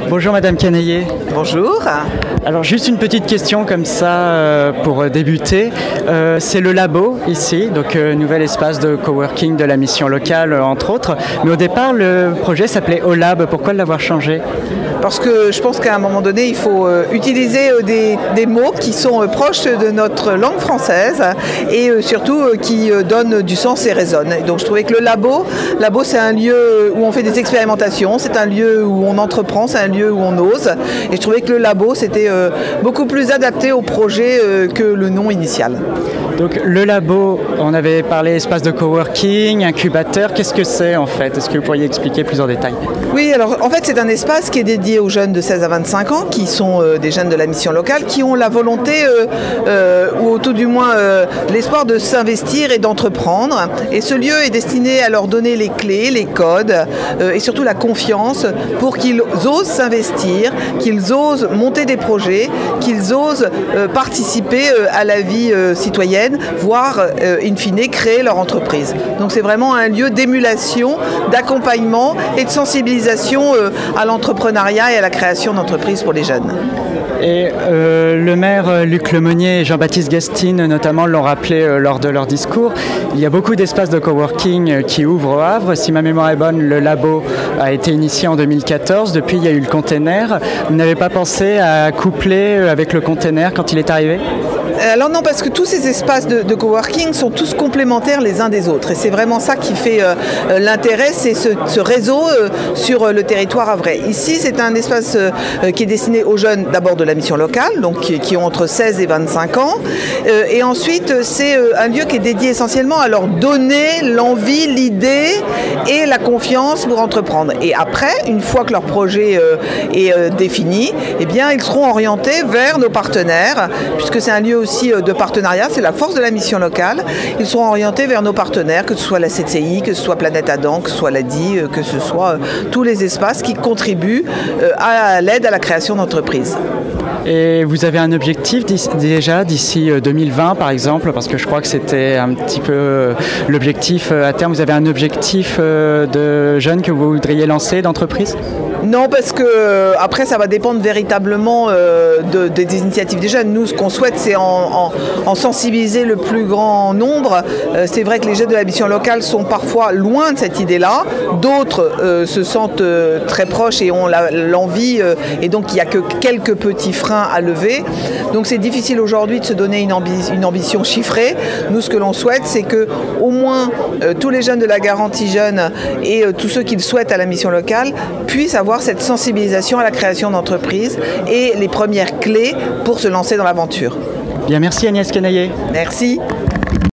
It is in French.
Bonjour Madame Canaillé. Bonjour. Alors juste une petite question comme ça pour débuter. C'est le labo ici, donc nouvel espace de coworking de la mission locale entre autres. Mais au départ le projet s'appelait OLab. Pourquoi l'avoir changé ? Parce que je pense qu'à un moment donné, il faut utiliser des mots qui sont proches de notre langue française et surtout qui donnent du sens et résonnent. Et donc je trouvais que le labo c'est un lieu où on fait des expérimentations, c'est un lieu où on entreprend, c'est un lieu où on ose. Et je trouvais que le labo c'était beaucoup plus adapté au projet que le nom initial. Donc le labo, on avait parlé espace de coworking, incubateur, qu'est-ce que c'est en fait ? Est-ce que vous pourriez expliquer plus en détail ? Oui, alors en fait c'est un espace qui est dédié aux jeunes de 16 à 25 ans, qui sont des jeunes de la mission locale, qui ont la volonté, ou tout du moins l'espoir de s'investir et d'entreprendre. Et ce lieu est destiné à leur donner les clés, les codes et surtout la confiance pour qu'ils osent s'investir, qu'ils osent monter des projets, qu'ils osent participer à la vie citoyenne, voire in fine créer leur entreprise. Donc c'est vraiment un lieu d'émulation, d'accompagnement et de sensibilisation à l'entrepreneuriat et à la création d'entreprises pour les jeunes. Et le maire Luc Lemonnier et Jean-Baptiste Gastine notamment l'ont rappelé lors de leur discours. Il y a beaucoup d'espaces de coworking qui ouvrent au Havre. Si ma mémoire est bonne, le labo a été initié en 2014. Depuis, il y a eu le container. Vous n'avez pas pensé à coupler avec le container quand il est arrivé ? Alors non, parce que tous ces espaces de coworking sont tous complémentaires les uns des autres. Et c'est vraiment ça qui fait l'intérêt, c'est ce réseau sur le territoire havrais. Ici, c'est un espace qui est destiné aux jeunes d'abord de la mission locale, donc qui ont entre 16 et 25 ans. Et ensuite, c'est un lieu qui est dédié essentiellement à leur donner l'envie, l'idée et la confiance pour entreprendre. Et après, une fois que leur projet est défini, eh bien, ils seront orientés vers nos partenaires, puisque c'est un lieu aussi de partenariat, c'est la force de la mission locale. Ils seront orientés vers nos partenaires, que ce soit la CCI, que ce soit Planète Adam, que ce soit l'ADI, que ce soit tous les espaces qui contribuent à l'aide à la création d'entreprises. Et vous avez un objectif déjà d'ici 2020 par exemple, parce que je crois que c'était un petit peu l'objectif à terme. Vous avez un objectif de jeunes que vous voudriez lancer, d'entreprise ? Non, parce que après ça va dépendre véritablement des initiatives des jeunes. Nous, ce qu'on souhaite, c'est en sensibiliser le plus grand nombre. C'est vrai que les jeunes de la mission locale sont parfois loin de cette idée-là. D'autres se sentent très proches et ont l'envie, et donc il n'y a que quelques petits freins à lever. Donc c'est difficile aujourd'hui de se donner une ambition chiffrée. Nous, ce que l'on souhaite, c'est que au moins tous les jeunes de la garantie jeune et tous ceux qui le souhaitent à la mission locale puissent avoir cette sensibilisation à la création d'entreprises et les premières clés pour se lancer dans l'aventure. Bien, merci Agnès Canaillé. Merci.